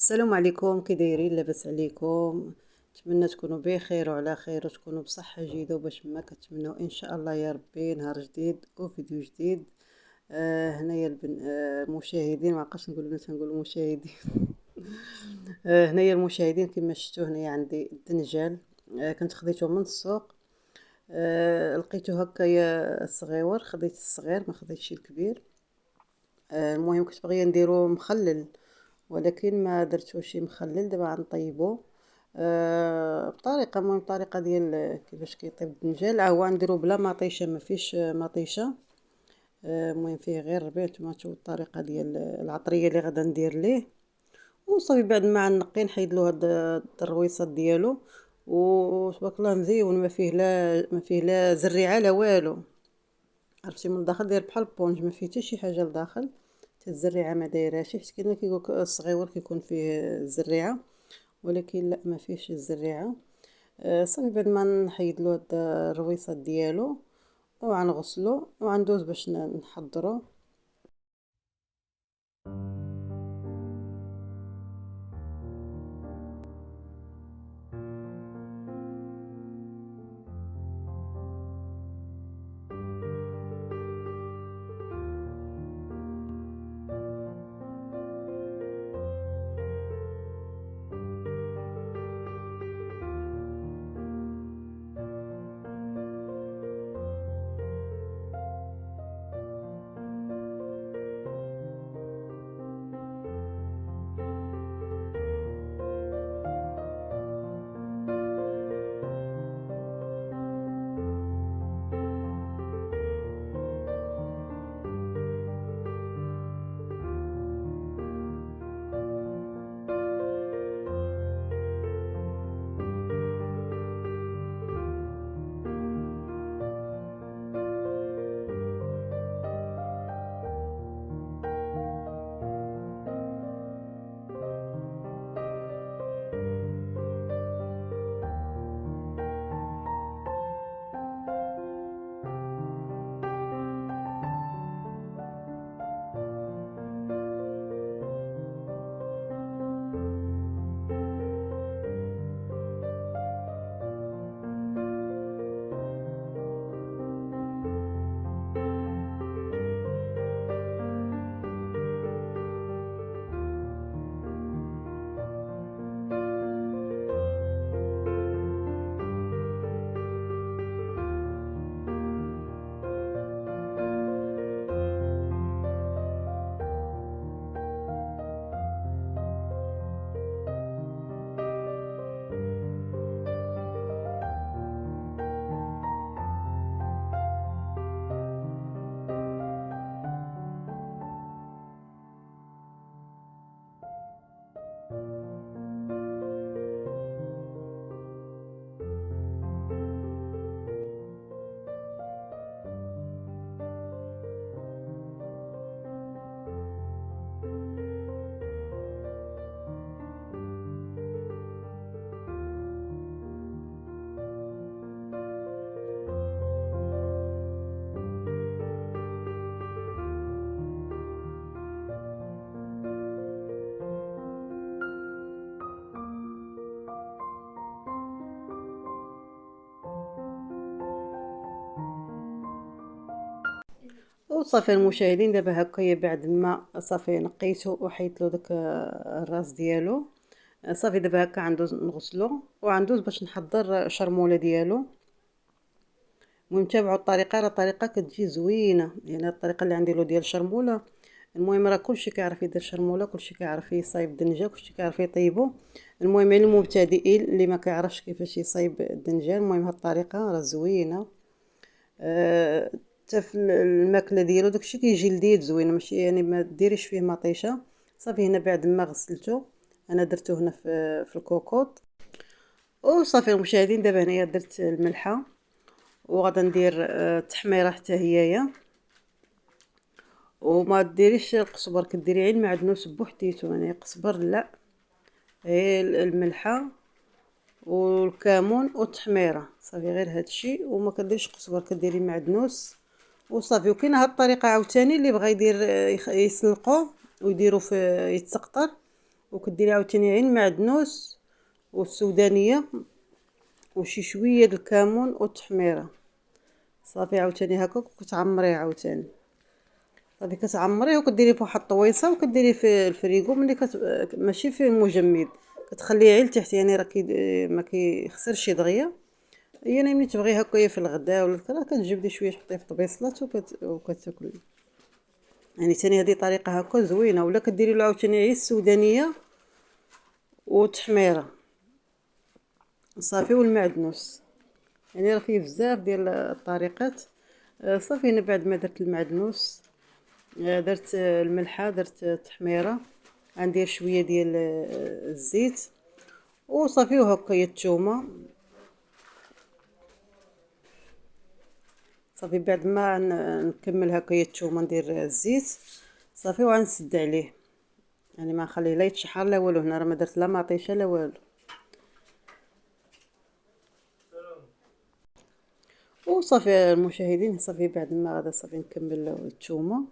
السلام عليكم، كي دايرين؟ لاباس عليكم؟ نتمنى تكونوا بخير وعلى خير وتكونوا بصحه جيده وباش ما كتمنوا ان شاء الله يا ربي نهار جديد وفيديو جديد. هنايا المشاهدين، ما عقاش نقول البنات نقول مشاهدين. هنايا المشاهدين كما شفتوا هنايا عندي الدنجال. كنت خديته من السوق. لقيته هكايا صغيور، خديت الصغير ما خديتش الكبير. المهم كنت باغيه نديرو مخلل، ولكن ما درتوش مخلل. دابا غنطيبو بطريقه، المهم الطريقه ديال كيفاش كيطيب الدنجال. هو نديرو بلا مطيشه، ما فيش مطيشه. المهم فيه غير ربيع طماطو والطريقه ديال العطريه اللي غادا ندير ليه. وصافي بعد ما نقي نحيدلو هاد الرويصات ديالو. وتبارك الله مزيون، ما فيه لا زريعه لا والو. عرفتي من الداخل داير بحال البونج، ما فيه حتى شي حاجه لداخل، حتى الزريعه ما دايراش. حيت كاين كيقولك الصغيور كيكون فيه الزريعه، ولكن لا، ما فيهش الزريعه. صافي بعد ما نحيدلو هاد الرويصات ديالو وغنغسلو وغندوز باش نحضرو. وصافي المشاهدين، دابا هكايا بعد ما صافي نقيتو وحيدت له داك الراس ديالو. صافي دابا هكا غندوز نغسلو وغندوز باش نحضر شرموله ديالو. المهم تابعوا الطريقه، راه الطريقه كتجي زوينه، يعني الطريقه اللي عندي له ديال الشرموله. المهم راه كلشي كيعرف يدير شرموله، كلشي كيعرف يصايب الدنجه، كلشي كيعرف يطيبو. المهم يعني المبتدئين اللي ما كيعرفش كيفاش يصايب الدنجال، المهم هاد الطريقه راه زوينه. حتى في الماكله ديالو داكشي كيجي لذيذ زوين، ماشي يعني ما ديريش فيه مطيشه. صافي هنا بعد ما غسلته انا درته هنا في الكوكوط. وصافي المشاهدين، دابا هنايا درت الملحه وغادا ندير التحميره حتى هيايا. وما ديريش القزبر، كديري غير المعدنوس بوحديتو، يعني قزبر لا، غير الملحه والكمون والتحميره. صافي غير هادشي، وما كديريش قزبر، كديري معدنوس وصافي. وكاينه هاد الطريقه عاوتاني اللي بغى يدير يسلقوه ويديرو في يتسقطر وكديري عاوتاني غير المعدنوس والسودانيه وشي شويه د الكمون والتحميره. صافي عاوتاني هكاك وكتعمريه عاوتاني. صافي كتعمريه وكديريه فواحد الطويصه وكديريه في الفريغو ملي ماشي في المجمد، كتخليه غير لتحت يعني راه ما كيخسرش دغيا. هي انا ملي تبغي هكايا في الغداء ولا كذا كتجبدي شويه تحطيه في طبيصلات وكتاكلي. يعني ثاني هذه طريقه هكا زوينه. ولا كديري له عاوتاني غير السودانيه والتحميره صافي والمعدنوس. يعني راه فيه بزاف ديال الطريقات. صافي انا بعد ما درت المعدنوس درت الملحه، درت التحميره، غندير شويه ديال الزيت وصافي. وهكايا الثومه صافي بعد ما نكمل هكايا الثومه ندير الزيت صافي وغنسد عليه. يعني ما نخليه لا يتشحر لا والو. هنا راه ما درت لا مطيشه لا والو. وصافي المشاهدين صافي بعد ما غادا صافي نكمل الثومه.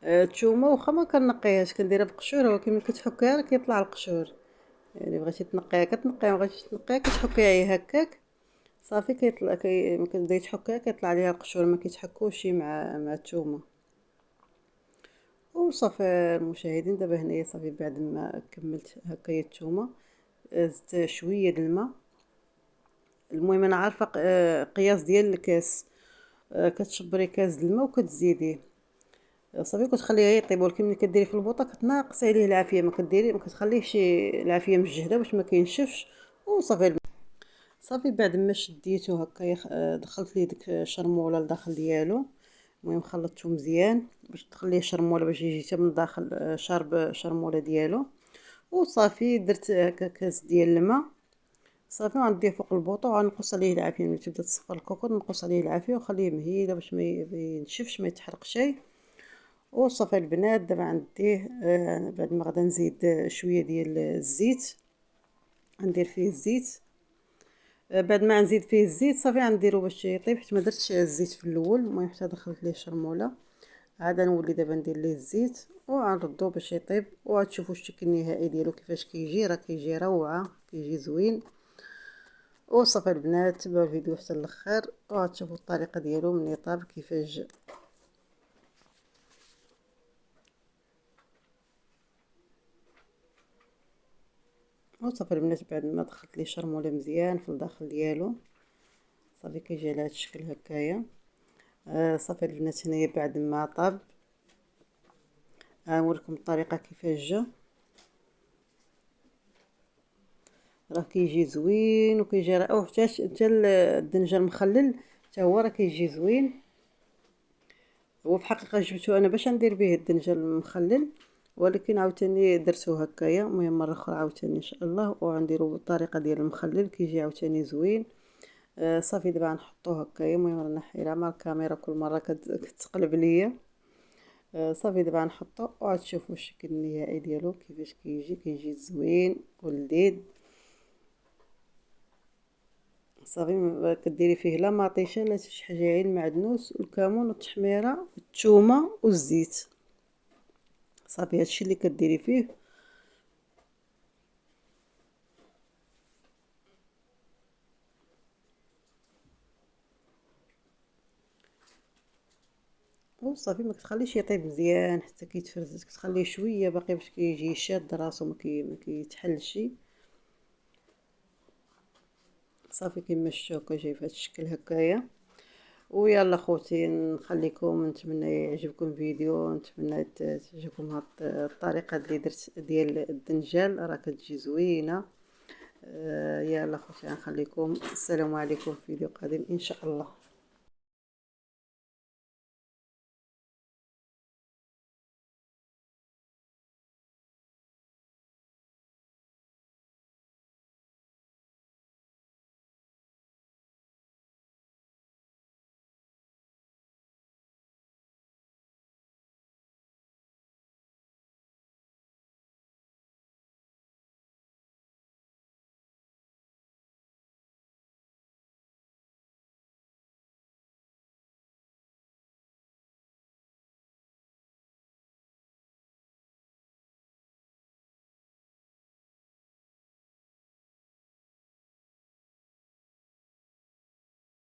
الثومه واخا ما كنقيهاش كنديرها بقشور، ولكن ملي كتحكيها راه كيطلع القشور. يعني بغيتي تنقيها كتنقيها، مبغيتيش تنقيها كتحكيها غير هكاك صافي. كيطلع ملي كتبداي تحكيها كيطلع ليها القشور، ما كيتحكوش مع الثومه. وصافي المشاهدين دابا هنايا صافي بعد ما كملت هكايا الثومه زدت شويه د الماء. المهم انا عارفه قياس ديال الكاس. كتشبري كاس د الماء وكتزيديه صافي كتخليه يطيب. ولكن ملي كديري في البوطه كتناقصي عليه العافيه، ما كتخليهش العافيه مجهده باش ما كينشفش. وصافي صافي بعد ما شديتو هكا دخلت ليه ديك الشرموله لداخل ديالو. المهم خلطته مزيان باش تخليه شرموله باش يجي حتى من الداخل شارب الشرموله ديالو. وصافي درت هكا كاس ديال الماء صافي وغنديه فوق البوطه وغنقص عليه العافيه. ملي تبدا تصفر الكوكوط نقص عليه العافيه وخليه مهيله باش ما ينشفش ما يتحرقش. وصافي البنات دابا غنديه بعد ما غادا نزيد شويه ديال الزيت. غندير فيه الزيت. بعد ما نزيد فيه الزيت صافي غنديرو باش يطيب، حيت ما درتش الزيت في الاول. المهم حتى دخلت ليه الشرموله عاد نولي دابا ندير ليه الزيت وغنردو باش يطيب. وغتشوفوا الشكل النهائي ديالو كيفاش كيجي. راه كيجي روعه، كيجي زوين. وصافي البنات تبعوا الفيديو حتى الاخر وغتشوفوا الطريقه ديالو ملي طاب كيفاش جا. وصافي البنات بعد ما دخلت ليه الشرموله مزيان في الداخل ديالو صافي كيجي على هذا الشكل هكايا. صافي البنات هنايا بعد ما طاب غنوريكم الطريقه كيفاش جا. راه كيجي زوين وكيجي رائع. حتى الدنجه المخلل حتى هو راه كيجي زوين. هو في الحقيقه جبتو انا باش ندير به الدنجه المخلل، ولكن عاوتاني درتو هكايا. المهم مره اخرى عاوتاني ان شاء الله وغنديرو بالطريقه ديال المخلل كيجي عاوتاني زوين. صافي دابا غنحطوه هكايا. المهم رانا حيره مع الكاميرا كل مره كتقلب ليا. صافي دابا غنحطو وغتشوفوا الشكل النهائي ديالو كيفاش كيجي زوين ولذيذ. صافي كديري فيه لا مطيشه لا شي حاجه، غير المعدنوس والكمون والتحميره والثومه والزيت. صافي هادشي اللي كديري فيه. وصافي ما كتخليش يطيب مزيان حتى كيتفرزت، كتخليه شويه باقي باش كيجي شاد راسو ما كيتحلش. صافي كيما شفتوا هكا جاي بهذا الشكل هكايا. ويلا خوتي نخليكم، نتمنى يعجبكم الفيديو، نتمنى تعجبكم هاد الطريقه اللي درت ديال الدنجال راه كتجي زوينه. يلا خوتي غنخليكم. السلام عليكم في فيديو قادم ان شاء الله.